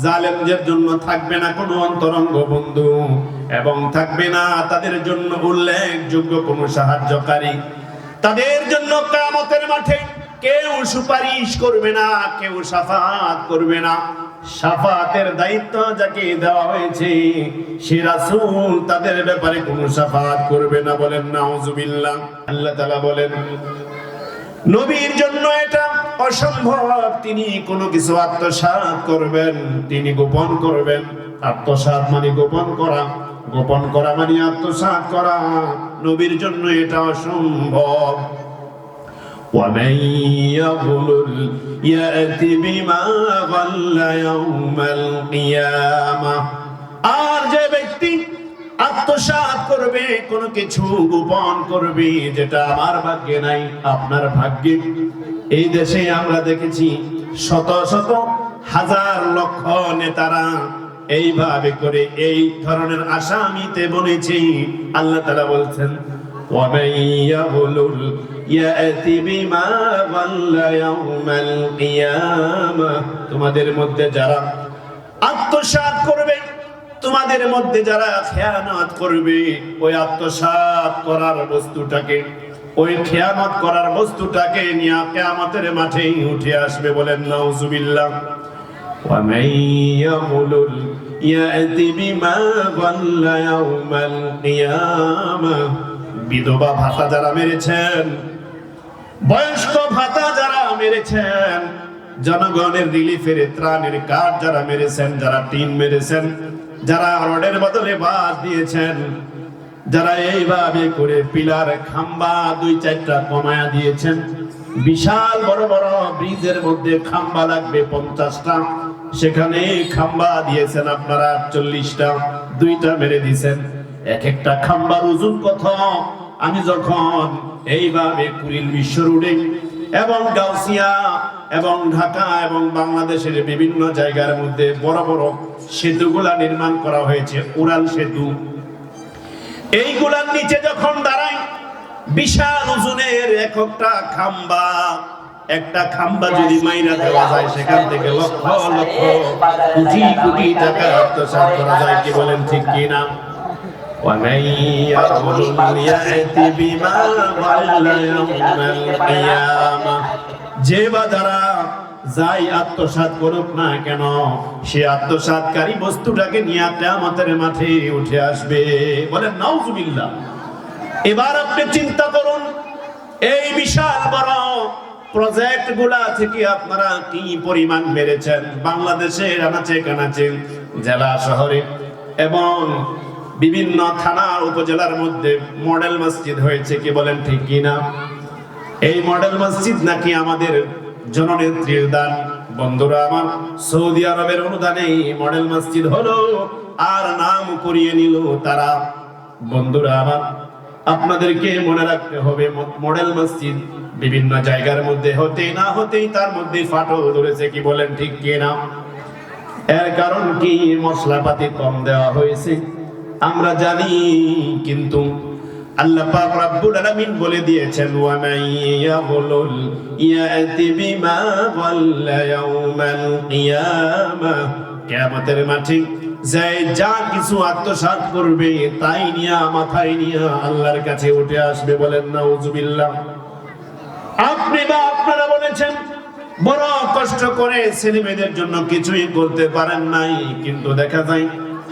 জালেমদের জন্য থাকবে না কোনো অন্তরঙ্গ বন্ধু, এবং থাকবে না তাদের জন্য উল্লেখযোগ্য কোনো সাহায্যকারী। তাদের জন্য কিয়ামতের মাঠে কেউ সুপারিশ করবে না, কেউ শাফাআত করবে না। শাফাআতের দায়িত্ব যাকে দেওয়া হয়েছে সে রাসূল তাদের ব্যাপারে কোনো শাফাআত করবে না। বলেন নাউজুবিল্লাহ। আল্লাহ তাআলা বলেন নবীর জন্য এটা অসম্ভব, তিনি কোনো কিছু আত্মসাৎ করবেন, তিনি গোপন করবেন। আত্মসাৎ মানে গোপন করা, গোপন করা মানে আত্মসাৎ করা। নবীর জন্য এটা অসম্ভব। وَمَن يَغْلُلْ يَأْتِ بِمَا غَلَّ يَوْمَ الْقِيَامَةِ। আর যে ব্যক্তি আত্মসাৎ করবে, কোনো কিছু গোপন করবে যেটা আমার ভাগ্যে নাই, আপনার ভাগ্যে। এই দেশে আমরা দেখেছি শত শত হাজার লক্ষ নেতারা এইভাবে করে এই ধরনের আসামিতে বনেছে। আল্লাহ তাআলা বলছেন وَمَن يَغْلُلْ يَأْتِ بِمَا غَلَّ يَوْمَ الْقِيَامَةِ। তোমাদের মধ্যে যারা আত্মসাৎ করবে, তোমাদের মধ্যে যারা খেয়ানত করবে, ওই আত্মসাৎ করার বস্তুটাকে, ওই খেয়ানত করার বস্তুটাকে নিয়ে কিয়ামতের মাঠে উঠে আসবে। বলেন নাউজুবিল্লাহ। وَمَن يَغْلُلْ يَأْتِ بِمَا غَلَّ يَوْمَ الْقِيَامَةِ। বিধবা ভাতা যারা মেরেছেন, বয়স্ক ভাতা যারা মেরেছেন, জনগণের রিলিফের ত্রাণের কার্ড যারা মেরেছেন, যারা টিন মেরেছেন, যারা রডের বদলে বাঁশ দিয়েছেন, যারা এইভাবে করে পিলার খাম্বা 2-4টা কমায়া দিয়েছেন, বিশাল বড় বড় ব্রিজের মধ্যে খাম্বা লাগবে 50টা, সেখানে খাম্বা দিয়েছেন আপনারা 48টা, 2টা মেরে দিয়েছেন। এক একটা খাম্বার ওজন কত? আমি যখন এইভাবে কুড়িল বিশ্ব রোডে এবং গাউসিয়া এবং ঢাকা এবং বাংলাদেশের বিভিন্ন জায়গার মধ্যে বড় বড় সেতুগুলা নির্মাণ করা হয়েছে, উড়াল সেতু, এইগুলার নিচে যখন দাঁড়াই, বিশাল ওজনের একটা খাম্বা, একটা খাম্বা যদি মাইরা দেওয়া যায়, সেখান থেকে লক্ষ লক্ষ কোটি কোটি টাকা আত্মসাৎ করা যায়। কি বলেন ঠিক কিনা? وَمَن يَغْلُلْ يَأْتِ بِمَا غَلَّ يَوْمَ الْقِيَامَةِ। যে বা যারা যাই আত্মসাৎ করুক না কেন, সে আত্মসাৎকারী বস্তুটাকে নিয়ে কিয়ামতের মাঠে উঠে আসবে। বলেন নাউজুবিল্লাহ। এবার আপনি চিন্তা করুন, এই বিশাল বড় প্রজেক্ট গুলা থেকে আপনারা কি পরিমাণ মেরেছেন। বাংলাদেশের আনাচে কানাচে, জেলা শহরে এবং বিভিন্ন থানা উপজেলার মধ্যে মডেল মসজিদ হয়েছে। কি বলেন ঠিক কিনা? এই মডেল মসজিদ নাকি আমাদের জননেত্রীর দান। বন্ধুরা আমার, সৌদি আরবের অনুদানে মডেল মসজিদ হলো, আর নাম করিয়ে নিল তারা। বন্ধুরা আমার, আপনাদেরকে মনে রাখতে হবে, মডেল মসজিদ বিভিন্ন জায়গার মধ্যে হতেই না হতেই তার মধ্যে ফাটল ধরেছে। কি বলেন ঠিক কিনা? এর কারণ কি? মশলাপাতি কম দেওয়া হয়েছে, আমরা জানি, কিন্তু আল্লাহ পাক রব্বুল আলামিন বলে দিয়েছেন ওয়ামান ইয়াগলুল ইয়াতি বিমা গাল্লা ইয়াউমাল কিয়ামাহ। কিয়ামতের মাঠে যে যা কিছু আত্মসাৎ করবে তাই নিয়ে মাথায় নিয়ে আল্লাহর কাছে উঠে আসবে। বলেন নাউজুবিল্লাহ। আপনি বা আপনারা বলেছেন বড় কষ্ট করে ছেলে মেয়েদের জন্য কিছুই করতে পারেন নাই, কিন্তু দেখা যায়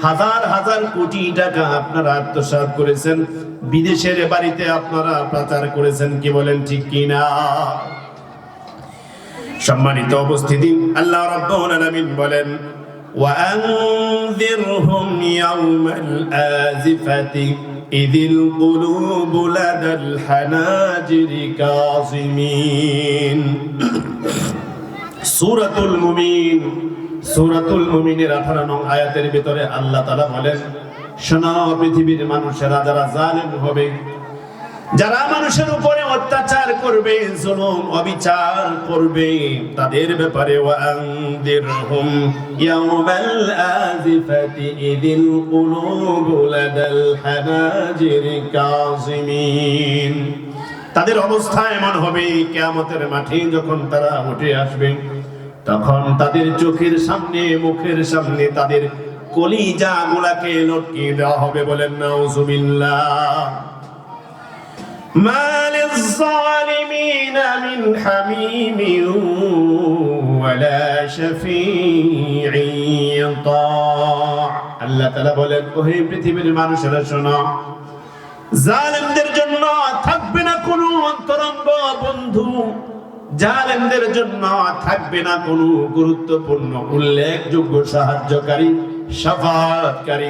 হাজার হাজার কোটি টাকা আপনারা আত্মসাৎ করেছেন, বিদেশের বাড়িতে আপনারা পাচার করেছেন। কি বলেন ঠিক কিনা? সম্মানিত উপস্থিতি, আল্লাহ রাব্বুল আলামিন বলেন ওয়াআনযিরহুম ইয়াওমাল আযিফাতি ইযিল কুলুবু লাদাল হানাজিরি কাযিমিন। সূরাতুল মুমিন, সূরাতুল মুমিনের 18 নং আয়াতের ভিতরে আল্লাহ তাআলা বলেন, শোনো পৃথিবীর মানুষেরা যারা জালেম হবে, যারা মানুষের উপরে অত্যাচার করবে, জুলুম অবিচার করবে, তাদের ব্যাপারে ওয়াআনযিরহুম ইয়াওমাল আযিফাতি ইযিল কুলুবু লাদাল হানাজিরি কাযিমিন। তাদের অবস্থা এমন হবে কিয়ামতের মাঠে যখন তারা উঠে আসবে, তখন তাদের চোখের সামনে, মুখের সামনে তাদের কলিজা গুলাকে লটকিয়ে দেওয়া হবে। বলেন নাউজুবিল্লাহ। মা লিয-যালিমিনা মিন হামিমিন ওয়ালা শাফীঈন ইউতা'। আল্লাহ তাআলা বলেন, ওহে পৃথিবীর মানুষেরা শোনো, জালেমদের জন্য থাকবে না কোনো অন্তরঙ্গ বন্ধু, জালেমদের জন্য থাকবে না কোনো গুরুত্বপূর্ণ উল্লেখযোগ্য সাহায্যকারী, শাফাআতকারী।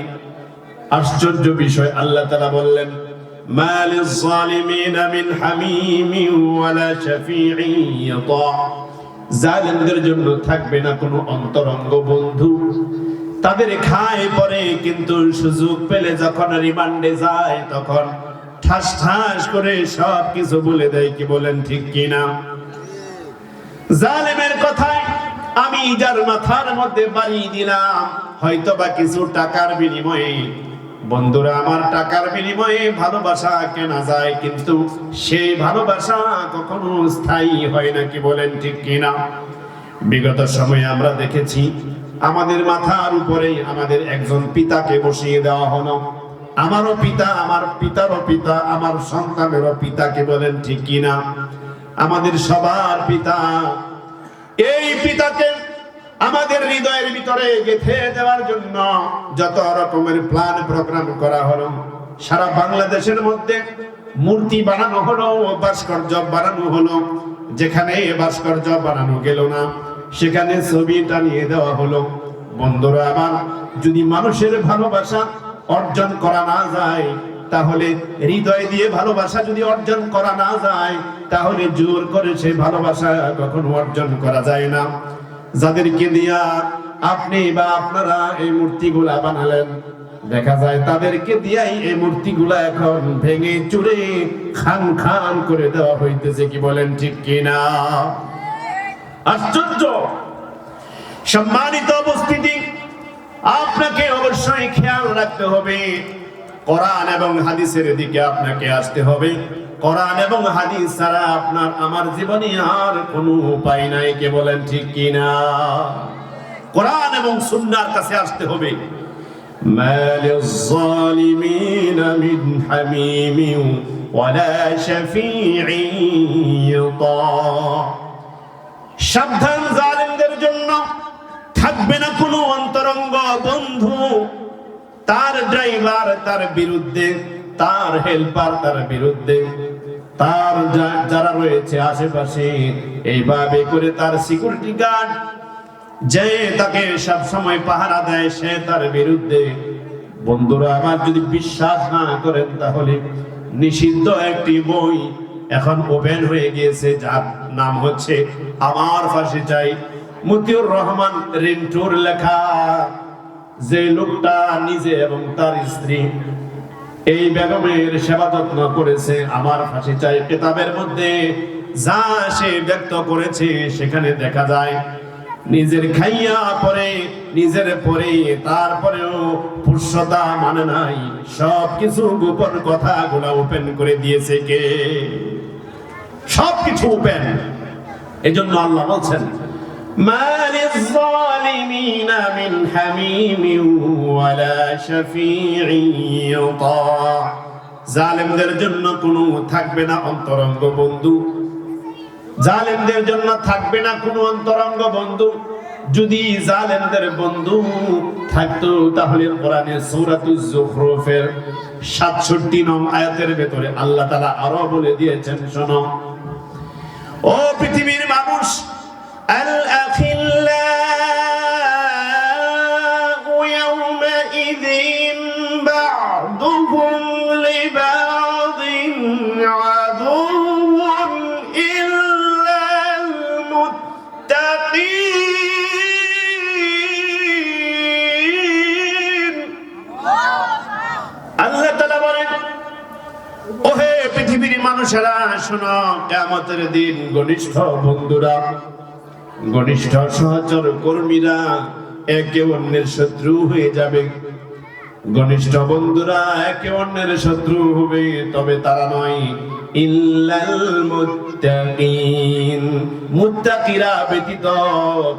আশ্চর্য বিষয়, আল্লাহ তাআলা বললেন, মা লিয-যালিমিনা মিন হামিমিন ওয়ালা শাফীঈন ইউতা'। জালেমদের জন্য থাকবে না কোনো অন্তরঙ্গ বন্ধু, তাদের খায় পরে কিন্তু সুযোগ পেলে যখন রিমান্ডে যায় তখন ঠাস ঠাস করে সব কিছু বলে দেয়। কি বলেন ঠিক কিনা? জালেমের কথায় আমি যার মাথার মধ্যে বাড়ি দিলাম, হয়তো বা কিছু টাকার বিনিময়ে, বন্ধুরা আমার, টাকার বিনিময়ে ভালোবাসা কেনা যায়, কিন্তু সেই ভালোবাসা কখনো স্থায়ী হয় না। কি বলেন ঠিক কিনা? বিগত সময়ে আমরা দেখেছি আমাদের মাথার উপরে আমাদের একজন পিতাকে বসিয়ে দেওয়া হলো। আমারও পিতা, আমার পিতারও পিতা, আমার সন্তানেরও পিতা। কি বলেন ঠিক কিনা? আমাদের সবার পিতা। এই পিতাকে আমাদের হৃদয়ের ভিতরে গেঁথে দেওয়ার জন্য যত রকমের প্ল্যান প্রোগ্রাম করা হলো। সারা বাংলাদেশের মধ্যে মূর্তি বানানো হলো, ভাস্কর্য বানানো হলো। যেখানে ভাস্কর্য বানানো গেল না সেখানে ছবি টানিয়ে দেওয়া হলো। বন্ধুরা আমার, যদি মানুষের ভালোবাসা অর্জন করা না যায়, তাহলে হৃদয় দিয়ে ভালোবাসা যদি অর্জন করা না যায়, তাহলে জোর করে সে ভালোবাসা কখনো অর্জন করা যায় না। যাদেরকে দিয়া আপনি বা আপনারা এই মূর্তিগুলা বানালেন, দেখা যায় তাদেরকে দিয়াই এই মূর্তিগুলা এখন ভেঙে চুরে খান খান করে দেওয়া হইতেছে। কি বলেন ঠিক কিনা? আশ্চর্য। সম্মানিত উপস্থিতি, আপনাকে অবশ্যই খেয়াল রাখতে হবে, কোরআন এবং হাদিসের দিকে আপনাকে আসতে হবে। কোরআন এবং হাদিস ছাড়া আপনার আমার জীবনে আর কোনো উপায় নাই। কে বলেন ঠিক কিনা? কোরআন এবং সুন্নাহর কাছে আসতে হবে। মা লিয-যালিমিনা মিন হামিমিন ওয়ালা শাফীঈন ইউতা'। সাবধান, জালেমদের জন্য থাকবে না কোনো অন্তরঙ্গ বন্ধু, তার ড্রাইভার তার বিরুদ্ধে, তার হেল্পার তার বিরুদ্ধে, তার যারা রয়েছে আশেপাশে, এইভাবে করে তার সিকিউরিটি গার্ড যে তাকে সব সময় পাহারা দেয়, সে তার বিরুদ্ধে। বন্ধুরা আমার, যদি বিশ্বাস না করেন তাহলে নিষিদ্ধ একটি বই এখন ওপেন হয়ে গিয়েছে, যার নাম হচ্ছে আমার ফাঁসি চাই। মতিউর রহমান রিন্টুর লেখা। যে লোকটা নিজে এবং তার স্ত্রী এই বেগমের সেবা যত্ন করেছে, আমার ফাঁসি চাই কিতাবের মধ্যে যা সে ব্যক্ত করেছে, সেখানে দেখা যায় নিজের খাইয়া পরে, নিজের পরে, তারপরেও পুষ্যতা মানে নাই, সবকিছু গোপন কথাগুলো ওপেন করে দিয়েছে। কে? সবকিছু ওপেন। এজন্য আল্লাহ বলছেন, মা লিয-যালিমিনা মিন হামিমিন ওয়ালা শাফীঈন ইউতা'। জালেমদের জন্য কোনো থাকবে না অন্তরঙ্গ বন্ধু, জালেমদের জন্য থাকবে না কোনো অন্তরঙ্গ বন্ধু। যদি জালেমদের বন্ধু থাকতো তাহলে কোরআনে সূরাতুজ যুখরুফের ৬৭ নং আয়াতের ভেতরে আল্লাহ তাআলা আরো বলে দিয়েছেন, শোনো ও পৃথিবীর মানুষ, আল আখিল্লাউ ইয়াওমাইযিন বা'দুহুম লিবা'দিন আদুও্বুন ইল্লাল মুত্তাকিন। আল্লাহ তাআলা বলেন, ওহে পৃথিবীর মানুষেরা শোনো, কিয়ামতের দিন ঘনিষ্ঠ বন্ধুরা, ঘনিষ্ঠ সহচর কর্মীরা একে অন্যের শত্রু হয়ে যাবে। ঘনিষ্ঠ বন্ধুরা একে অন্যের শত্রু হবে, তবে তারা নয়, ইল্লাল মুত্তাকিন। মুত্তাকিন, মুত্তাকিরা ব্যতীত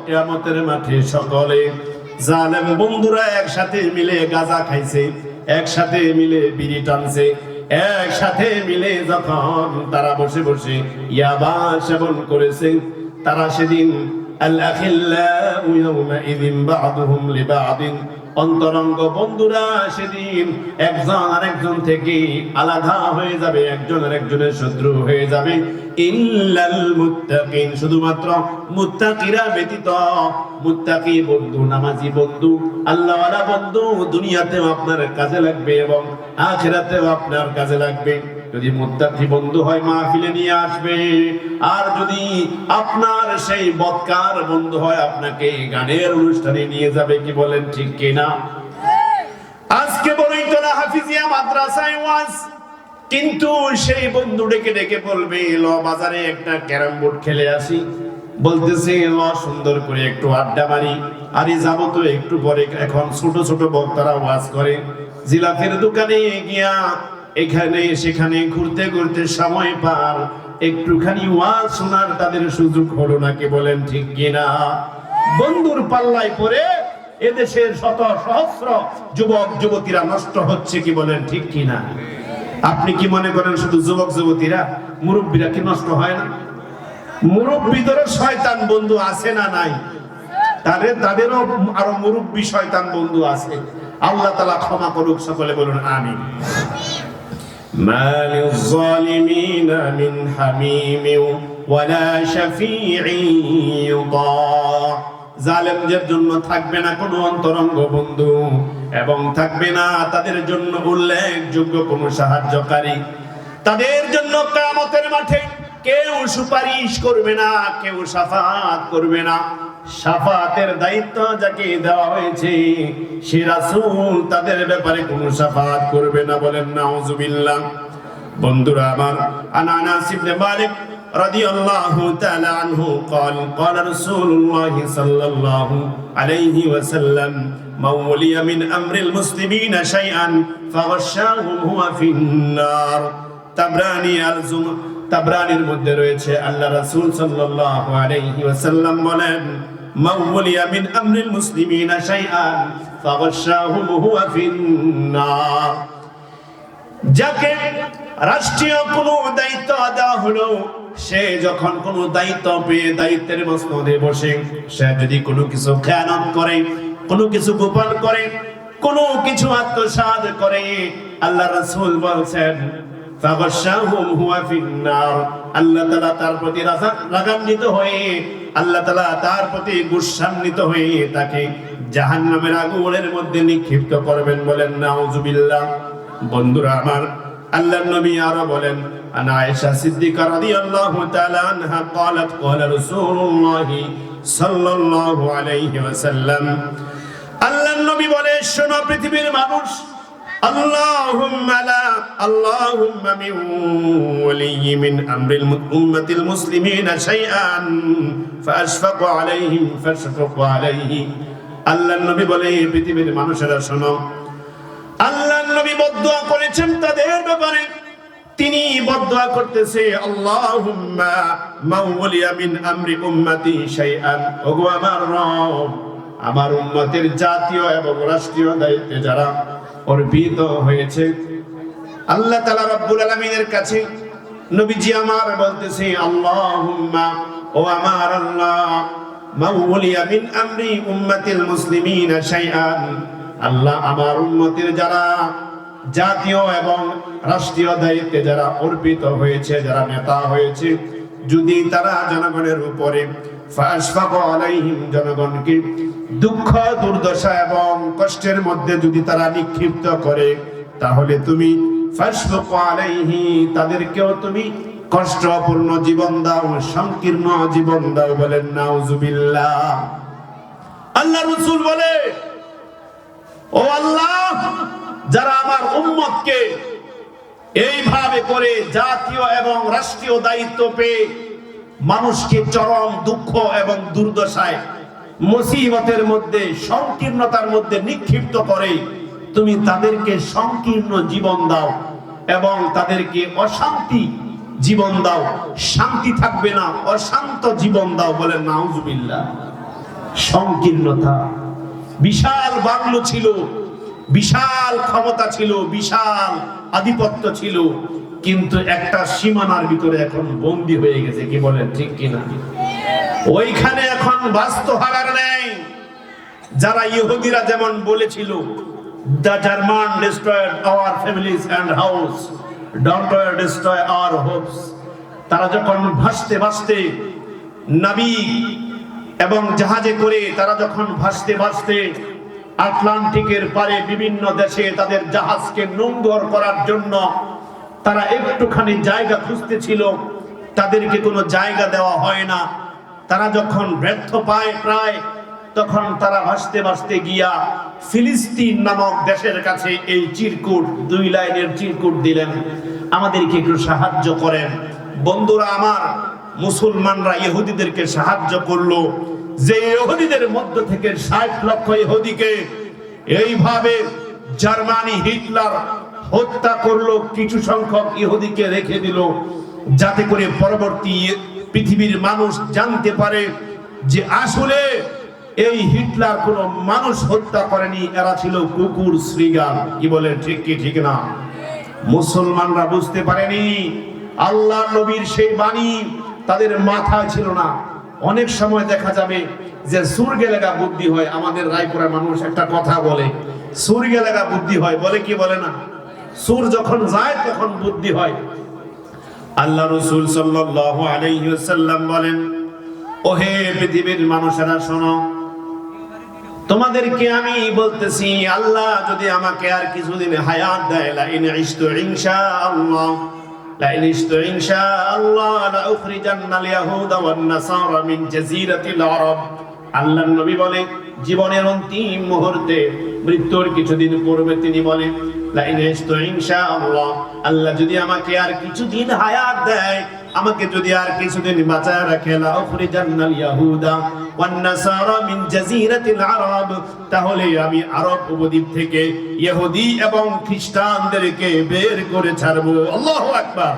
কিয়ামতের মাঠে সকলে জালেম বন্ধুরা একসাথে মিলে গাঁজা খাইছে, একসাথে মিলে বিড়ি টানছে, একসাথে মিলে যখন তারা বসে বসে ইয়াবা সেবন করেছে, তারা সেদিন আল-আখিল্লাউ ইয়াওমাইযিন বা'দুহুম লিবা'দিন, অন্তরঙ্গ বন্ধুরা সেদিন একজন আরেকজন থেকে আলাদা হয়ে যাবে, একজন আরেকজনের শত্রু হয়ে যাবে। ইল্লাল মুত্তাকিন, শুধুমাত্র মুত্তাকিরা ব্যতীত। মুত্তাকি বন্ধু, নামাজি বন্ধু, আল্লাহওয়ালা বন্ধু দুনিয়াতেও আপনার কাজে লাগবে এবং আখিরাতেও আপনার কাজে লাগবে। যদি মুত্তাকি বন্ধু হয় মাহফিলে নিয়ে আসবে, আর যদি আপনার সেই বদকার বন্ধু হয় আপনাকে গানের অনুষ্ঠানে নিয়ে যাবে। কি বলেন ঠিক কিনা? আজকে বলেই তোলা হাফিজিয়া মাদ্রাসায় ওয়াজ, কিন্তু সেই বন্ধু ডেকে ডেকে বলবে ল বাজারে একটা ক্যারাম বোর্ড খেলে আসি, বলতেছে ল সুন্দর করে একটু আড্ডা মারি। আরে যাবো তো একটু পরে, এখন ছোট ছোট বক্তারা ওয়াজ করে, জিলাফের দোকানে গিয়া এখানে সেখানে ঘুরতে ঘুরতে সময় পার, একটুখানি ওয়াজ শোনার তাদের সুযোগ হলো না। কে বলেন ঠিক কিনা? বন্ধুর পাল্লায় পড়ে এদেশের শত সহস্র যুবক যুবতীরা নষ্ট হচ্ছে। কি বলেন ঠিক কিনা? আপনি কি মনে করেন শুধু যুবক যুবতীরা, মুরব্বীরা কি নষ্ট হয় না? মুরব্বীদেরও শয়তান বন্ধু আছে না নাই? তাদেরও আরো মুরব্বী শয়তান বন্ধু আছে। আল্লাহ তাআলা ক্ষমা করুক, সকলে বলুন আমিন। মা লিয-যালিমিনা মিন হামিমিন ওয়ালা শাফীঈন ইউতা, জালেমদের জন্য থাকবে না কোনো অন্তরঙ্গ বন্ধু এবং থাকবে না তাদের জন্য উল্লেখযোগ্য কোনো সাহায্যকারী। তাদের জন্য কিয়ামতের মাঠে কেউ সুপারিশ করবে না, কেউ শাফাআত করবে না। শাফাআতের দায়িত্ব যাকে দেওয়া হয়েছে সে রাসূল তাদের ব্যাপারে কোনো শাফাআত করবে না। বলেন নাউযুবিল্লাহ। বন্ধুরা আমার, আনাস ইবনে মালিক রাদিয়াল্লাহু তাআলা আনহু قال قال رسول الله صلى الله عليه وسلم من ولي من امر المسلمين شيئا فغشاهم هو في النار। তাবরানির মধ্যে রয়েছে আল্লাহ রাসূল সাল্লাল্লাহু আলাইহি ওয়াসাল্লাম বলেন, মান ওয়ালিয়া মিন আমরিল মুসলিমিনা শাইআন ফাগাশাহুম হুয়া ফিন-নার। যাকে রাষ্ট্রীয় কোনো দায়িত্ব দেওয়া হলো, সে যখন কোনো দায়িত্ব পেয়ে দায়িত্বের মসনদে বসে সে যদি কোনো কিছু খেয়ানত করে, কোনো কিছু গোপন করে, কোনো কিছু আত্মসাৎ করে, আল্লাহ রাসূল বলছেন ফাগাশাহুম হুয়া ফিন-নার, আল্লাহ তাআলা তার প্রতি রাগান্বিত হয়ে, আল্লাহ তাআলা তার প্রতি গুসান্বিত হয়ে তাকে জাহান্নামের আগুনের মধ্যে নিক্ষিপ্ত করবেন। বলেন নাউযুবিল্লাহ। বন্ধুরা আমার, আল্লাহর নবী আরো বলেন, আনা আয়েশা সিদ্দিকা রাদিয়াল্লাহু তাআলা আনহা قالت قال رسول الله صلى الله عليه وسلم, আল্লাহর নবী বলে, শোনো পৃথিবীর মানুষ, আল্লাহুম্মা লা আল্লাহুম্মা মিন ওয়ালিয়্যি মিন আমরিল উম্মাতিল মুসলিমিনা শাইআন ফাশফাকু আলাইহিম ফাশফাকু আলাইহি। আল্লাহর নবী বলে, পৃথিবীর মানুষেরা শোনো, আল্লাহর নবী বদদুয়া করেছেন তাদের ব্যাপারে। তিনি বদদুয়া করতেছে, আল্লাহুম্মা মান ওয়ালিয়া মিন আমরি উম্মতি শাইআন, ওগো আমার রব, আমার উম্মতের জাতীয় এবং রাষ্ট্রীয় দায়িত্বে যারা অর্পিত হয়েছে, আল্লাহ তাআলা রব্বুল আলামিনের কাছে নবীজি আমার বলতেছে, আল্লাহুম্মা, ও আমার আল্লাহ, মান ওয়ালিয়া মিন আমরি উম্মাতিল মুসলিমিনা শাইআন, আল্লাহ আমার উম্মতের যারা জাতীয় এবং রাষ্ট্রীয় দায়িত্বে যারা অর্পিত হয়েছে, যারা নেতা হয়েছে, যদি তারা জনগণের উপরে ফাশফাকু আলাইহিম, জনগণকে দুঃখ দুর্দশা এবং কষ্টের মধ্যে যদি তারা নিক্ষিপ্ত করে, তাহলে তুমি ফাশফাকু আলাইহি, তাদেরকেও তুমি কষ্টপূর্ণ জীবন দাও, সংকীর্ণ জীবন দাও। বলেন নাউযুবিল্লাহ। আল্লাহ রাসূল বলে, ও আল্লাহ, যারা আমার উম্মতকে এইভাবে করে জাতীয় এবং রাষ্ট্রীয় দায়িত্ব পেয়ে মানুষকে চরম দুঃখ এবং দুর্দশায়, মুসিবতের মধ্যে, সংকীর্ণতার মধ্যে নিক্ষিপ্ত করে, তুমি তাদেরকে সংকীর্ণ জীবন দাও এবং তাদেরকে অশান্তি জীবন দাও, শান্তি থাকবে না, অশান্ত জীবন দাও। বলেন নাউজুবিল্লাহ। সংকীর্ণতা, বিশাল বাংলো ছিল, বিশাল ক্ষমতা ছিল, বিশাল আধিপত্য ছিল, কিন্তু একটা সীমানার ভিতরে এখন বন্দী হয়ে গেছে। কি বলেন ঠিক কিনা? ওইখানে এখন বাস্তু হারার নেই। যারা ইহুদিরা যেমন বলেছিল, the German destroyed our families and house, don't destroy our hopes। তারা যখন ভাসতে ভাসতে নবী এবং জাহাজে করে তারা যখন ভাসতে ভাসতে আটলান্টিকের পারে বিভিন্ন দেশে তাদের জাহাজকে নোঙ্গর করার জন্য তারা একটুখানি জায়গা খুঁজতেছিল, তাদেরকে কোনো জায়গা দেওয়া হয় না। তারা যখন ব্যর্থ পায় প্রায়, তখন তারা ভাসতে ভাসতে গিয়া ফিলিস্তিন নামক দেশের কাছে এই চিরকুট, 2 লাইনের চিরকুট দিলেন, আমাদেরকে একটু সাহায্য করেন। বন্ধুরা আমার, মুসলমানরা ইহুদিদেরকে সাহায্য করলো। যে ইহুদিদের মধ্য থেকে 60 লক্ষ ইহুদিকে এইভাবে জার্মানি হিটলার হত্যা করলো, কিছু সংখ্যক ইহুদিকে রেখে দিল, যাতে করে পরবর্তী পৃথিবীর মানুষ জানতে পারে যে আসলে এই হিটলার কোনো মানুষ হত্যা করেনি, এরা ছিল কুকুর শৃগাল। কি বলেন ঠিক কি ঠিক না? মুসলমানরা বুঝতে পারেনি আল্লাহ নবীর সেই বাণী তাদের মাথায় ছিল না। অনেক সময় দেখা যাবে যে সুরগে লাগা বুদ্ধি হয়। আমাদের রায়পুরের মানুষ একটা কথা বলে, সুরগে লাগা বুদ্ধি হয়, বলে কি বলে না? সুর যখন যায় তখন বুদ্ধি হয়। আল্লাহ রাসূল সাল্লাল্লাহু আলাইহি ওয়াসাল্লাম বলেন, ওহে পৃথিবীর মানুষেরা শোনো, তোমাদেরকে আমি বলতেছি, আল্লাহ যদি আমাকে আর কিছুদিন হায়াত দেয়, লা ইন ইশতু ইনশাআল্লাহ, লা ইন ইশতু ইনশাআল্লাহ লা উখরিজান্নাল ইয়াহুদা ওয়ান নাসারা মিন জাজিরাতিল আরব। আল্লাহর নবী বলে, জীবনের অন্তিম মুহূর্তে, মৃত্যুর কিছুদিন পূর্বে তিনি বলেন, লা ইন ইশতু ইনশাআল্লাহ, আল্লাহ যদি আমাকে আর কিছুদিন হায়াত দেয়, আমাকে যদি আর কিছুদিন বাঁচায় রাখে, লা উখরিজান্নাল ইয়াহুদা ওয়ান নাসারা মিন জাজিরাতিল আরব, তাহলে আমি আরব উপদ্বীপ থেকে ইহুদি এবং খ্রিস্টানদেরকে বের করে ছাড়বো। আল্লাহু আকবার।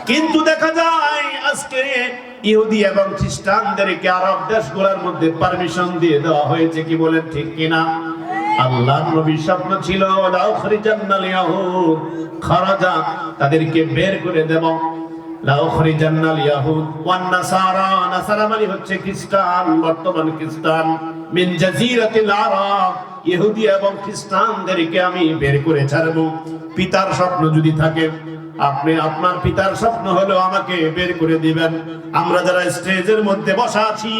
কিন্তু দেখা যায় আজকে ইহুদি এবং খ্রিস্টানদেরকে আরব দেশগুলোর মধ্যে পারমিশন দিয়ে দেওয়া হয়েছে। কি বলেন ঠিক কিনা? আল্লাহর নবীর স্বপ্ন ছিল, লা উখরিজান্নাল ইয়াহুদ খারাজা, তাদেরকে বের করে দেব। লা উখরিজান্নাল ইয়াহুদ ওয়ান নাসারা, নাসারা মানে হচ্ছে খ্রিস্টান, বর্তমান খ্রিস্টান, মিন জাজিরাতিল আরব, ইহুদি এবং খ্রিস্টানদেরকে আমি বের করে ছাড়বো। পিতার স্বপ্ন যদি থাকে, আপনি আপনার পিতার স্বপ্ন হলো আমাকে বের করে দিবেন। আমরা যারা স্টেজের মধ্যে বসা আছি,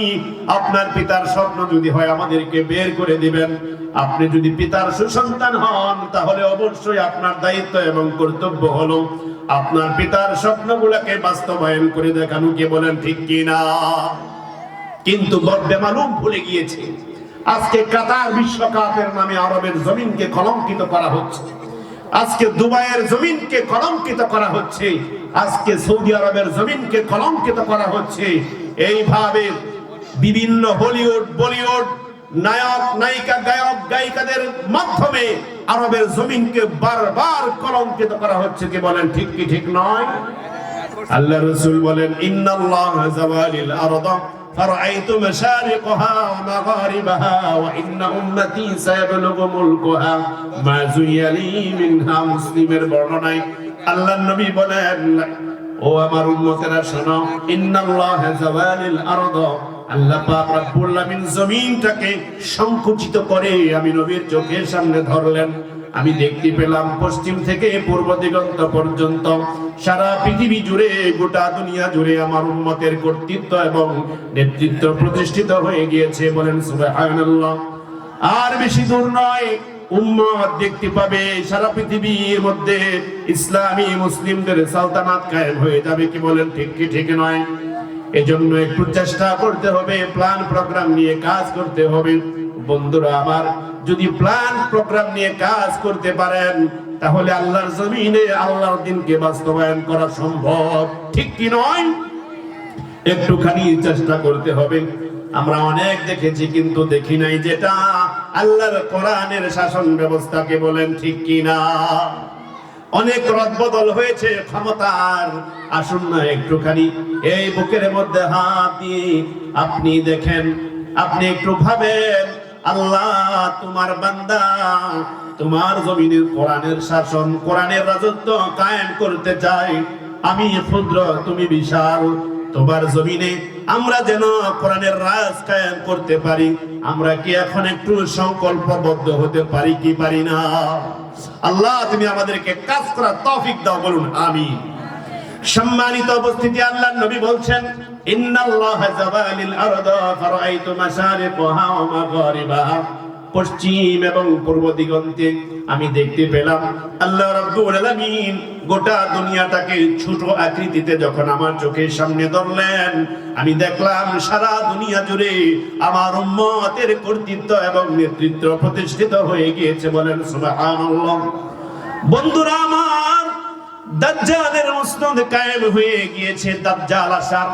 আপনার পিতার স্বপ্ন যদি হয় আমাদেরকে বের করে দিবেন। আপনি যদি পিতার সুসন্তান হন, তাহলে অবশ্যই আপনার দায়িত্ব এবং কর্তব্য হলো আপনার পিতার স্বপ্নগুলোকে বাস্তবায়ন করে দেখানো। কে বলেন ঠিক কিনা? কিন্তু বেমালুম ভুলে গিয়েছে, আজকে কাতার বিশ্বকাপের নামে আরবের জমিনকে কলঙ্কিত করা হচ্ছে, আজকে দুবাইয়ের জমিনকে কলঙ্কিত করা হচ্ছে, আজকে সৌদি আরবের জমিনকে কলঙ্কিত করা হচ্ছে। এইভাবে বিভিন্ন হলিউড বলিউড নায়ক নায়িকা গায়ক গায়িকাদের মাধ্যমে আরবের জমিনকে বারবার কলঙ্কিত করা হচ্ছে। কি বলেন ঠিক কি ঠিক নয়? আল্লাহ রাসূল বলেন, ইন্নাল্লাহা যাওয়ালিল আরদা ফারাআইতু মাশারিকাহা ওয়া মাগারিবাহা ওয়া ইন্না উম্মতি সায়াবলুগু মুলকুহা মা যুইয়ালি মিনহা। মুসলিমের বর্ণনায় আল্লাহর নবী বলেন, ও আমার উম্মতেরা শোনো, ইন্নাল্লাহা যাওয়ালিল আরদা, আল্লাহ পাক রব্বুল আলামিন জমিনটাকে সংকুচিত করে আমি নবীর চোখের সামনে ধরলেন। আমি দেখতে পেলাম পশ্চিম থেকে পূর্ব দিগন্ত পর্যন্ত সারা পৃথিবী জুড়ে, গোটা দুনিয়া জুড়ে আমার উম্মতের কর্তৃত্ব এবং নেতৃত্ব প্রতিষ্ঠিত হয়ে গিয়েছে। বলেন সুবহানাল্লাহ। আর বেশি দূর নয়, উম্মত দেখতে পাবে সারা পৃথিবীর মধ্যে ইসলামী মুসলিমদের সালতানাত কায়েম হয়ে যাবে। কি বলেন ঠিক কি ঠিক নয়? এজন্য একটু চেষ্টা করতে হবে, প্ল্যান প্রোগ্রাম নিয়ে কাজ করতে হবে। বন্ধুরা আমার, যদি প্ল্যান প্রোগ্রাম নিয়ে কাজ করতে পারেন, তাহলে আল্লাহর জমিনে আল্লাহর দ্বীনকে বাস্তবায়ন করা সম্ভব। ঠিক কি নয়? একটুখানি চেষ্টা করতে হবে। আমরা অনেক দেখেছি, কিন্তু দেখি নাই যেটা আল্লাহর কোরআনের শাসন ব্যবস্থাকে। বলেন ঠিক কি না? অনেক রদবদল হয়েছে ক্ষমতার। আসুন না একটুখানি এই বুকের মধ্যে হাত দিয়ে আপনি দেখেন, আপনি একটু ভাবেন, আল্লাহ তোমার বান্দা তোমার জমিনের কোরআনের শাসন, কোরআনের রাজত্ব কায়েম করতে চাই। আমি ক্ষুদ্র, তুমি বিশাল। তোমার জমিনে আমরা যেন কোরআনের রাজ কায়েম করতে পারি, আমরা কি এখন একটু সংকল্পবদ্ধ হতে পারি কি পারি না? আল্লাহ তুমি আমাদেরকে কাজ করার তৌফিক দাও, বলুন আমিন। সম্মানিত উপস্থিতি, আল্লাহর নবী বলছেন, ইন্নাল্লাহা যাওয়ালিল আরদা ফারাআইতু মাশারিকাহা ওয়া মাগারিবাহা, পশ্চিম এবং পূর্ব দিগন্তে আমি দেখতে পেলাম আল্লাহ রাব্বুল আলামিন গোটা দুনিয়াটাকে ছোট আকৃতিতে যখন আমার চোখের সামনে ধরলেন, আমি দেখলাম সারা দুনিয়া জুড়ে আমার উম্মতের কর্তৃত্ব এবং নেতৃত্ব প্রতিষ্ঠিত হয়ে গিয়েছে। বলেন সুবহানাল্লাহ। বন্ধুরা আমার, দাজ্জালের মসনদ কায়েম হয়ে গিয়েছে। দাজ্জাল আসার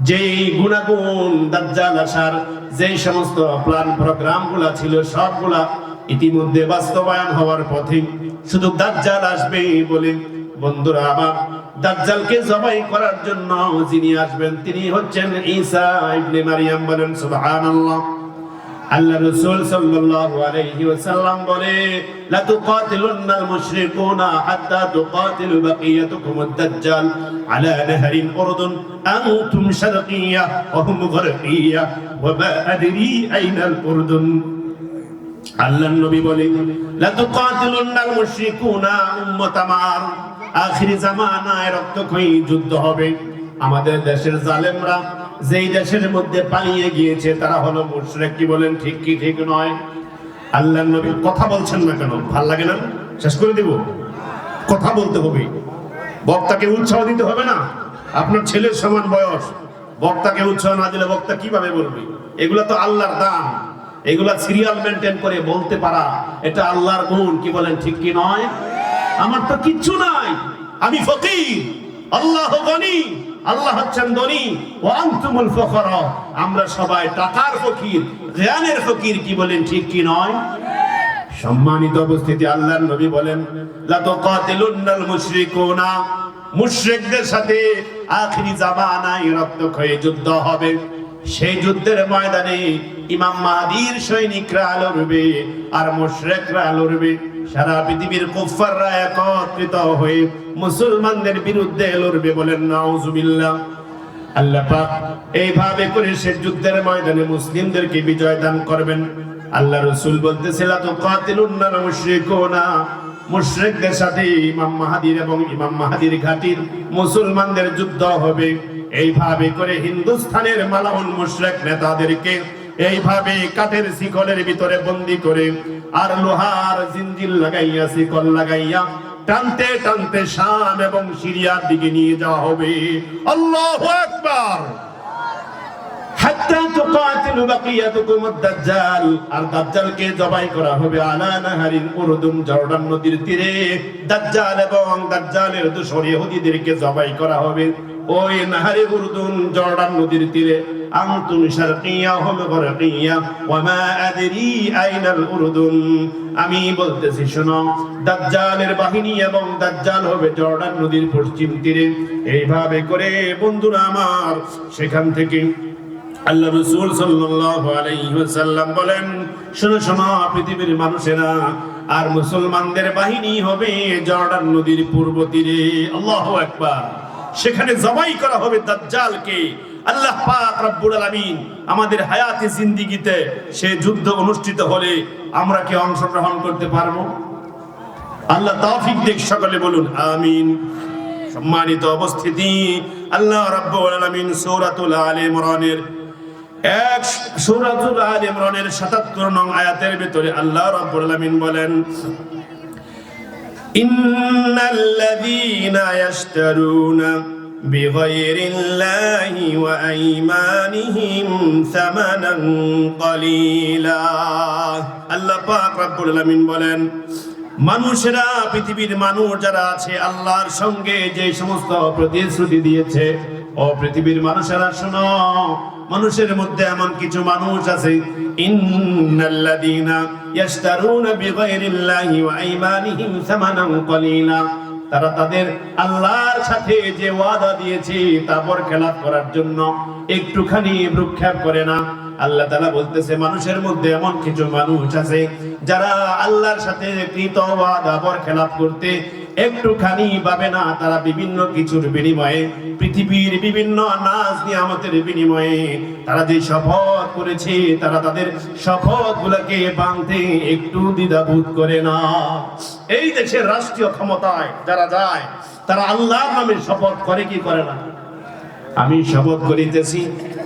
যেই গুণাগুণ, দাজ্জাল আসার যেই সমস্ত প্ল্যান প্রোগ্রাম গুলা ছিল, সবগুলা ইতিমধ্যে বাস্তবায়ন হওয়ার পথে। শুধু দাজ্জাল আসবে বলে বন্ধুরা আমার, দাজ্জালকে জবাই করার জন্য যিনি আসবেন তিনি হচ্ছেন ঈসা ইবনে মারইয়াম। বলেন সুবহানাল্লাহ। আল্লাহ রাসূল সাল্লাল্লাহু আলাইহি ওয়াসাল্লাম বলে, লা তুকাতিলুনাল মুশরিকুনা হাত্তা তুকাতিলু বাকিয়াতুকুমুদ দাজ্জাল আলা নাহরিন উরদুন আনতুম শারকিয়্যা ওয়া হুম গারকিয়্যা ওয়া মা আদরি আইনাল উরদুন। আল্লাহর নবী বলে, লা তুকাতিলুনাল মুশরিকুনা, উম্মত আমার, আখিরি জামানায় রক্তক্ষয়ী যুদ্ধ হবে। আমাদের দেশের জালেমরা যেই দেশের মধ্যে পালিয়ে গিয়েছে তারা হলো মুশরিক। কি বলেন, ঠিক কি ঠিক নয়? আল্লাহর নবী কথা বলছেন না কেন? ভাল লাগে না? শেষ করে দিব? কথা বলতে হবে, বক্তাকে উৎসাহ দিতে হবে না? আপনার ছেলের সমান বয়স, বক্তাকে উৎসাহ না দিলে বক্তা কিভাবে বলবে? এগুলা তো আল্লাহর দান, এগুলা সিরিয়াল মেনটেন করে বলতে পারা এটা আল্লাহর গুণ। কি বলেন, ঠিক কি নয়? আমার তো কিচ্ছু নাই, আমি ফকির, আল্লাহ গনি, আল্লাহ হচ্ছেন ধনী। ওয়া আনতুমুল ফুকারা, আমরা সবাই টাকার ফকির, জ্ঞানের ফকির। কি বলেন, ঠিক কি নয়? সম্মানিত উপস্থিতি, আল্লাহর নবী বলেন, লা তুকাতিলুনাল মুশরিকুনা, মুশরিকদের সাথে আখিরি জামানায় রক্তক্ষয়ী যুদ্ধ হবে। সেই যুদ্ধের ময়দানে ইমাম মাহদীর সৈনিকরা লড়বে আর মুশরিকরা লড়বে। সারা পৃথিবীর কুফাররা একত্রিত হয়ে মুসলমানদের বিরুদ্ধে লড়বে। বলেন নাউজুবিল্লাহ। আল্লাহ পাক এইভাবে করে সে যুদ্ধের ময়দানে মুসলিমদেরকে বিজয় দান করবেন। আল্লাহ রাসূল বলতেছে, লা তুকাতিলুনাল মুশরিকুনা, মুশরিকদের সাথে ইমাম মাহদীর এবং ইমাম মাহদীর ঘাটির মুসলমানদের যুদ্ধ হবে। এইভাবে করে হিন্দুস্তানের মালাউন মুশরিক নেতাদেরকে এইভাবে কাঠের শিকলের ভিতরে বন্দী করে আর লোহার জিনজির লাগাইয়া, শিকল লাগাইয়া টানতে টানতে শাম এবং সিরিয়ার দিকে নিয়ে যাওয়া হবে। আল্লাহু আকবার। হাত্তা তুকাতিলু বাকিয়াতুকুমুদ দাজ্জাল, আর দাজ্জালকে জবাই করা হবে আলা নাহরিন উরদুন, জর্ডান নদীর তীরে। দাজ্জাল এবং দাজ্জালের দোসর ইহুদিদেরকে জবাই করা হবে ওই নাহরে উরদুন, জর্ডান নদীর তীরে। আনতুম শারকিয়্যা হুম গারকিয়্যা ওয়া মা আদরি আইনাল উরদুন। আমি বলতেছি শোনো, দাজ্জালের বাহিনী এবং দাজ্জাল হবে জর্ডান নদীর পশ্চিম তীরে। এইভাবে করে বন্ধুরা আমার, সেখান থেকে আল্লাহ রাসূল সাল্লাল্লাহু আলাইহি ওয়াসাল্লাম বলেন, শোনো শোনো পৃথিবীর মানুষেরা, আর মুসলমানদের বাহিনী হবে জর্ডান নদীর পূর্ব তীরে। আল্লাহু আকবার। সেখানে জবাই করা হবে দাজ্জালকে। আল্লাহ পাক রব্বুল আলামিন আমাদের হায়াতে জিন্দেগিতে সে যুদ্ধ অনুষ্ঠিত হলে আমরা কি অংশগ্রহণ করতে পারবো? আল্লাহ তৌফিক দেখ, সকলে বলুন আমিন। সম্মানিত উপস্থিতি, আল্লাহ রাব্বুল আলামিন সূরাতুল আলে ইমরানের সূরাতুল আলে ইমরানের ৭৭ নং আয়াতের ভিতরে আল্লাহ রাব্বুল আলামিন বলেন, ইন্নাল্লাযীনা ইয়াশতারুনা বিগাইরিল্লাহি ওয়া আইমানিহিম সামানান ক্বালীলা। আল্লাহ পাক রব্বুল আলামিন বলেন, মানুষেরা, পৃথিবীর মানুষ যারা আছে, আল্লাহর সঙ্গে যে সমস্ত প্রতিশ্রুতি দিয়েছে ও পৃথিবীর মানুষেরা শোনো, মানুষের মধ্যে এমন কিছু মানুষ আছে, ইন্নাল্লাযীনা ইয়াশতারুনা বিগাইরিল্লাহি ওয়া আইমানিহিম সামানান কলিলা, তারা তাদের আল্লাহর সাথে যে ওয়াদা দিয়েছে তা বরখেলাপ করার জন্য একটুখানি ভ্রুক্ষেপ করে না। আল্লাহ তাআলা বলতেছে মানুষের মধ্যে এমন কিছু মানুষ আছে যারা আল্লাহর সাথে কৃত ওয়াদা বরখেলাপ করতে একটুখানি ভাবে না। তারা বিভিন্ন কিছুর বিনিময়ে, পৃথিবীর বিভিন্ন নাজ নিয়ামতের বিনিময়ে তারা যে শপথ করেছে, তারা তাদের শপথ গুলাকে ভাঙতে একটু দ্বিধাবোধ করে না। এই দেশের রাষ্ট্রীয় ক্ষমতায় যারা যায় তারা আল্লাহর নামে শপথ করে কি করে না? আমি শপথ করিতেছি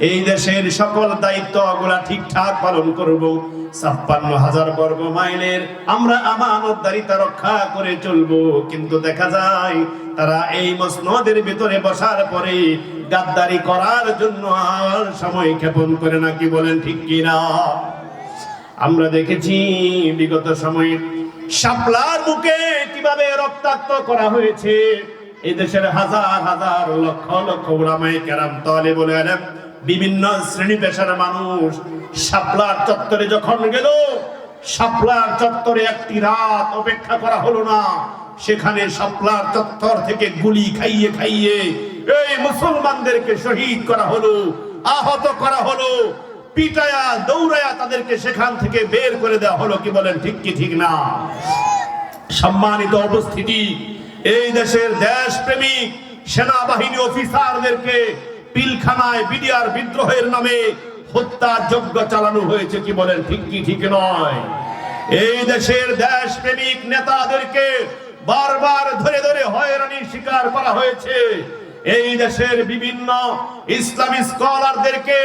এই দেশের সকল দায়িত্বগুলা ঠিকঠাক পালন করব, ৫৬,০০০ বর্গ মাইলের আমরা আমানতদারিতা রক্ষা করে চলবো। কিন্তু দেখা যায় তারা এই মসনদের ভিতরে বসার পরে গাদ্দারি করার জন্য আর সময় ক্ষেপণ করে না। কি বলেন ঠিক কিনা? আমরা দেখেছি বিগত সময়ে শাপলার বুকে কিভাবে রক্তাক্ত করা হয়েছে। এই দেশের হাজার হাজার লক্ষ লক্ষ উলামায়ে কেরাম, তালেবুল ইলম, বিভিন্ন শ্রেণী পেশার মানুষ শাপলার চত্বরে যখন গেল, শাপলার চত্বরে একটি রাত অপেক্ষা করা হলো না। সেখানে শাপলার চত্বর থেকে গুলি খাইয়ে খাইয়ে এই মুসলমানদেরকে শহীদ করা হলো, আহত করা হলো, পিটায়া দৌড়ায়া তাদেরকে সেখান থেকে বের করে দেওয়া হলো। কি বলেন ঠিক কি ঠিক না? সম্মানিত উপস্থিতি, এই দেশের দেশপ্রেমিক সেনাবাহিনী অফিসারদেরকে পিলখানায় বিডিআর বিদ্রোহের নামে হত্যার যজ্ঞ চালানো হয়েছে। কি বলেন ঠিক কি ঠিক নয়? এই দেশের দেশপ্রেমিক নেতাদেরকে বারবার ধরে ধরে হয়রানির শিকার করা হয়েছে। এই দেশের বিভিন্ন ইসলামী স্কলারদেরকে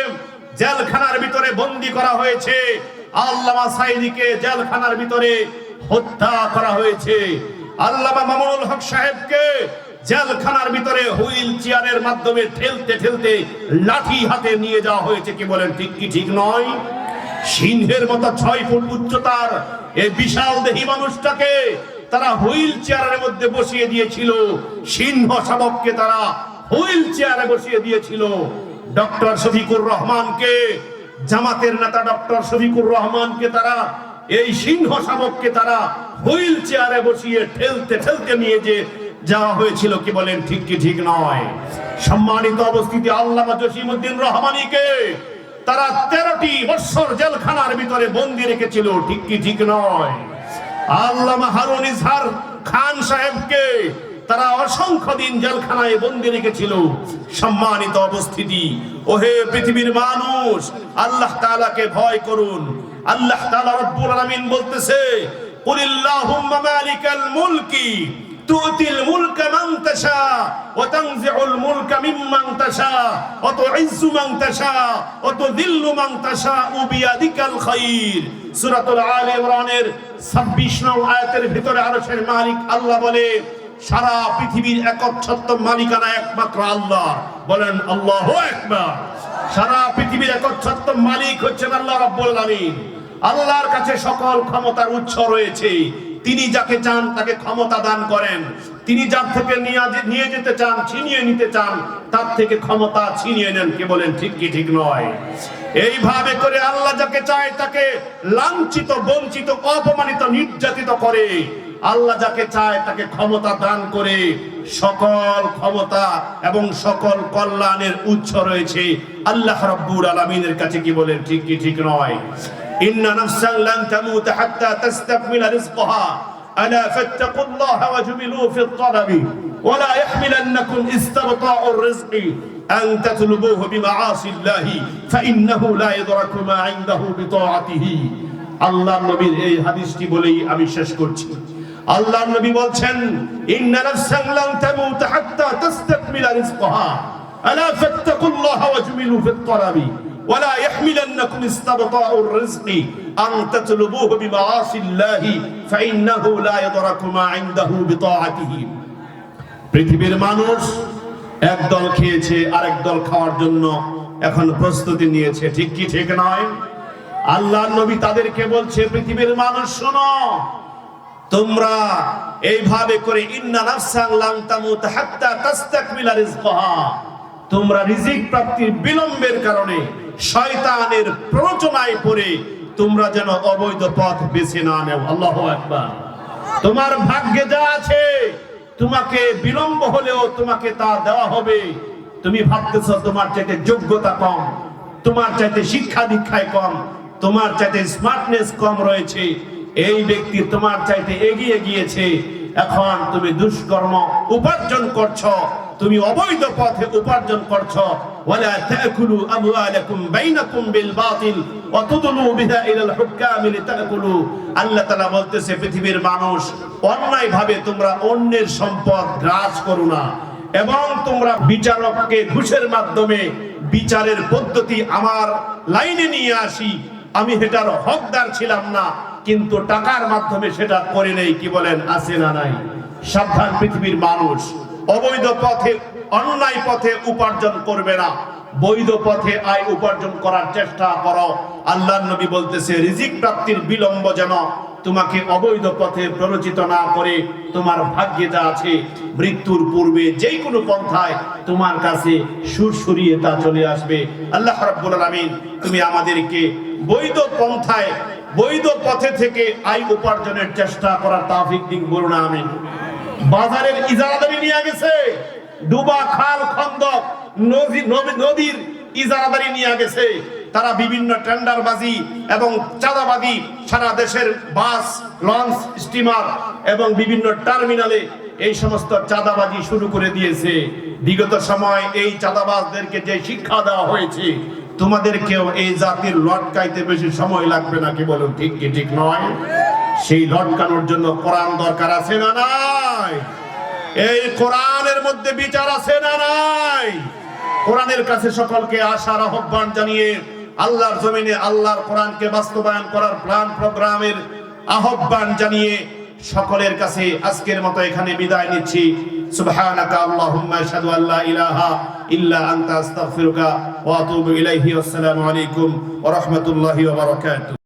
জেলখানার ভিতরে বন্দী করা হয়েছে। আল্লামা সাঈদীকে জেলখানার ভিতরে হত্যা করা হয়েছে। আল্লামা মামুনুল হক সাহেবকে জেলখানার ভিতরে হুইল চেয়ারের মাধ্যমে ঠেলতে ঠেলতে লাঠি হাতে নিয়ে যাওয়া হয়েছে। কি বলেন ঠিক কি ঠিক নয়? সিংহের মতো ৬ ফুট উচ্চতার এই বিশাল দেহী মানুষটাকে তারা হুইল চেয়ারের মধ্যে বসিয়ে দিয়েছিল। সিংহ শাবককে তারা হুইল চেয়ারে বসিয়ে দিয়েছিল। ডক্টর শফিকুর রহমানকে, জামাতের নেতা ডক্টর শফিকুর রহমানকে তারা, এই সিংহ শাবককে তারা হুইল চেয়ারে বসিয়ে ঠেলতে ঠেলতে নিয়ে যে যাওয়া হয়েছিল। কি বলেন ঠিক কি ঠিক নয়? সম্মানিত উপস্থিতি, আল্লামা জসিমউদ্দিন রহমানীকে তারা 13টি বছর জেলখানার ভিতরে বন্দী রেখেছিল। ঠিক কি ঠিক নয়? আল্লামা হারুন ইজহার খান সাহেবকে তারা অসংখ্য দিন জেলখানায় বন্দী রেখেছিল। সম্মানিত উপস্থিতি, ওহে পৃথিবীর মানুষ, আল্লাহ তাআলাকে ভয় করুন। আল্লাহ তাআলা রব্বুল আলামিন বলতেছে, কুলিল্লাহুম্মা মালিকাল মুলকি তুতিল মুলকা মান তাশা ওয়া তানজিউল মুলকা মিম্মান তাশা ওয়া তুইজ্জু মান তাশা ওয়া তুযিল্লু মান তাশা বিয়াদিকাল খায়র। সূরাতুল আলে ইমরানের 26 নং আয়াতের ভিতরে আরশের মালিক আল্লাহ বলে, সারা পৃথিবীর একচ্ছত্র মালিকানা একমাত্র আল্লাহ। বলেন আল্লাহু আকবার। সারা পৃথিবীর একচ্ছত্র মালিক হচ্ছেন আল্লাহ রাব্বুল আলামিন। আল্লাহর কাছে সকল ক্ষমতার উৎস রয়েছে। তিনি যাকে চান তাকে ক্ষমতা দান করেন। তিনি যার থেকে নিয়ে যেতে চান, ছিনিয়ে নিতে চান, তার থেকে ক্ষমতা ছিনিয়ে নেন। কে বলেন ঠিক কি ঠিক নয়? এইভাবে করে আল্লাহ যাকে চায় তাকে লাঞ্ছিত, বঞ্চিত, অপমানিত, নির্যাতিত করে। আল্লাহ যাকে চায় তাকে ক্ষমতা দান করে। সকল ক্ষমতা এবং সকল কল্যাণের উৎস রয়েছে আল্লাহ রাব্বুল আলামিনের কাছে। কি বলেন ঠিক কি ঠিক নয়? ইন্না নাফসান লান তামুত হাত্তা তাস্তাকমিলা রিজকাহা আলা ফাত্তাকুল্লাহা ওয়াজমিলু ফিত তালাবি ওয়া লা ইয়াহমিলান্নাকুম ইসতিবতাউর রিজকি আন তাতলুবুহু বিমাআসিল্লাহি ফাইন্নাহু লা ইয়াদরাকু মা ইনদাহু বিতাআতিহি। আল্লাহর নবীর এই হাদিসটি বলেই আমি শেষ করছি। আল্লাহর নবী বলছেন, ইন্না নাফসান লান তামুত হাত্তা তাস্তাকমিলা রিজকাহা আলা ফাত্তাকুল্লাহা ওয়াজমিলু ফিত তালাবি ওয়া লা ইয়াহমিলান্নাকুম ইসতিবতাউর রিজকি আন তাতলুবুহু বিমাআসিল্লাহি ফাইন্নাহু লা ইয়াদরাকু মা ইনদাহু বিতাআতিহি। পৃথিবীর মানুষ একদল খেয়েছে, আরেক দল খাওয়ার জন্য এখন প্রস্তুতি নিয়েছে। ঠিক কি ঠিক নয়? আল্লাহর নবী তাদেরকে বলছে, পৃথিবীর মানুষ শোনো, তোমরা এইভাবে করে ইন্না নাফসান লান তামুত হাত্তা তাস্তাকমিলা রিজকাহা, তোমরা রিজিক প্রাপ্তির বিলম্বের কারণে শয়তানের প্ররোচনায় পড়ে তোমরা যেন অবৈধ পথ বেছে না নেও। আল্লাহু আকবার। তোমার ভাগ্যে যা আছে তোমাকে বিলম্ব হলেও তোমাকে তা দেওয়া হবে। তুমি ভাবতেছো তোমার চাইতে যোগ্যতা কম, তোমার চাইতে শিক্ষা দীক্ষায় কম, তোমার চাইতে স্মার্টনেস কম রয়েছে, এই ব্যক্তি তোমার চাইতে এগিয়ে গিয়েছে। এখন তুমি দুষ্কর্ম উপার্জন করছো, তুমি অবৈধ পথে উপার্জন করছো। ওয়ালা তাকুলু আমওয়ালাকুম বাইনাকুম বিল বাতিল ওয়া তুদলু বিহা ইলাল হুকাম লিতাকুলু। আল্লাহ তাআলা বলতেছে পৃথিবীর মানুষ অন্যায় ভাবে তোমরা অন্যের সম্পদ গ্রাস করো না, এবং তোমরা বিচারককে ঘুষের মাধ্যমে বিচারের পদ্ধতি আমার লাইনে নিয়ে আসি, আমি এটার হকদার ছিলাম না কিন্তু টাকার মাধ্যমে সেটা করে নেই। কি বলেন, আছে না নাই? সাবধান পৃথিবীর মানুষ, অবৈধ পথে অন্যায় পথে উপার্জন করবে না, বৈধ পথে আয় উপার্জন করার চেষ্টা করো। আল্লাহর নবী বলতেছে রিজিক প্রাপ্তির বিলম্ব যেন তোমাকে অবৈধ পথে প্ররোচিত না করে তোমার ভাগ্যে যা আছে মৃত্যুর পূর্বে যেই কোনো পন্থায় তোমার কাছে সুরসুরিয়ে তা চলে আসবে। আল্লাহ রাব্বুল আলামিন তুমি আমাদেরকে বৈধ পন্থায় বৈধ পথে থেকে আয় উপার্জনের চেষ্টা করার তৌফিক দিন, বলুন আমিন। বাজারের ইজারাদারি নিয়ে গেছে, ডুবা খাল খন্দক নদীর ইজারাদারি নিয়ে গেছে, তারা বিভিন্ন টেন্ডারবাজি এবং চাঁদাবাজি সারা দেশের বাস, লঞ্চ, স্টিমার এবং বিভিন্ন টার্মিনালে এই সমস্ত চাঁদাবাজি শুরু করে দিয়েছে। বিগত সময় এই চাঁদাবাজদেরকে যে শিক্ষা দেওয়া হয়েছে, তোমাদেরকেও এই জাতির লটকাইতে বেশি সময় লাগবে না। কি বলুন, ঠিক কি ঠিক নয়? সেই লটকানোর জন্য কোরআন দরকার আছে না নাই? এই কোরআনের মধ্যে বিচার আছে না নাই? কোরআনের কাছে সকলকে আসার আহ্বান জানিয়ে আল্লাহর জমিনে আল্লাহর কোরআনকে বাস্তবায়ন করার প্ল্যান প্রোগ্রামের আহ্বান জানিয়ে সকলের কাছে আজকের মতো এখানে বিদায় নিচ্ছি। সুবহানাকা আল্লাহুম্মা আশহাদু আল্লা ইলাহা ইল্লা আনতা আস্তাগফিরুকা ওয়া আতুবু ইলাইহি। আসসালামু আলাইকুম ওয়া রাহমাতুল্লাহি ওয়া বারাকাতুহু।